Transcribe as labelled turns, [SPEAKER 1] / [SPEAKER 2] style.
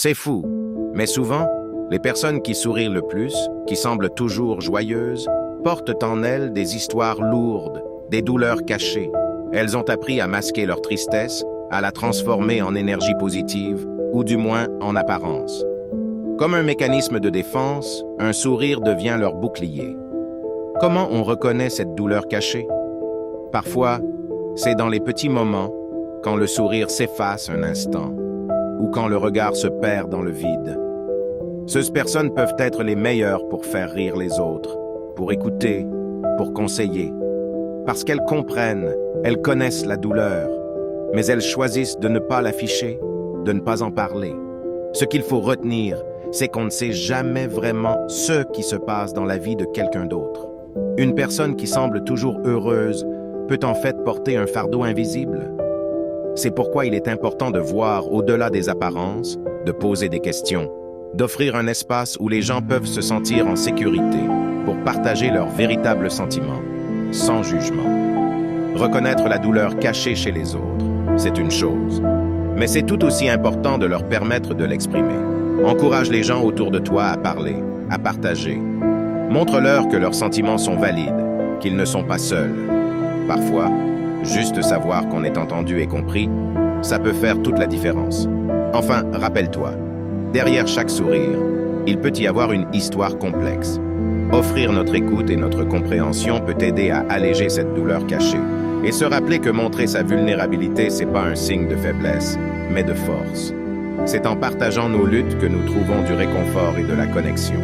[SPEAKER 1] C'est fou, mais souvent, les personnes qui sourient le plus, qui semblent toujours joyeuses, portent en elles des histoires lourdes, des douleurs cachées. Elles ont appris à masquer leur tristesse, à la transformer en énergie positive, ou du moins en apparence. Comme un mécanisme de défense, un sourire devient leur bouclier. Comment on reconnaît cette douleur cachée? Parfois, c'est dans les petits moments, quand le sourire s'efface un instant, ou quand le regard se perd dans le vide. Ces personnes peuvent être les meilleures pour faire rire les autres, pour écouter, pour conseiller. Parce qu'elles comprennent, elles connaissent la douleur, mais elles choisissent de ne pas l'afficher, de ne pas en parler. Ce qu'il faut retenir, c'est qu'on ne sait jamais vraiment ce qui se passe dans la vie de quelqu'un d'autre. Une personne qui semble toujours heureuse peut en fait porter un fardeau invisible. C'est pourquoi il est important de voir au-delà des apparences, de poser des questions, d'offrir un espace où les gens peuvent se sentir en sécurité pour partager leurs véritables sentiments, sans jugement. Reconnaître la douleur cachée chez les autres, c'est une chose, mais c'est tout aussi important de leur permettre de l'exprimer. Encourage les gens autour de toi à parler, à partager. Montre-leur que leurs sentiments sont valides, qu'ils ne sont pas seuls. Parfois, juste savoir qu'on est entendu et compris, ça peut faire toute la différence. Enfin, rappelle-toi, derrière chaque sourire, il peut y avoir une histoire complexe. Offrir notre écoute et notre compréhension peut aider à alléger cette douleur cachée. Et se rappeler que montrer sa vulnérabilité, c'est pas un signe de faiblesse, mais de force. C'est en partageant nos luttes que nous trouvons du réconfort et de la connexion.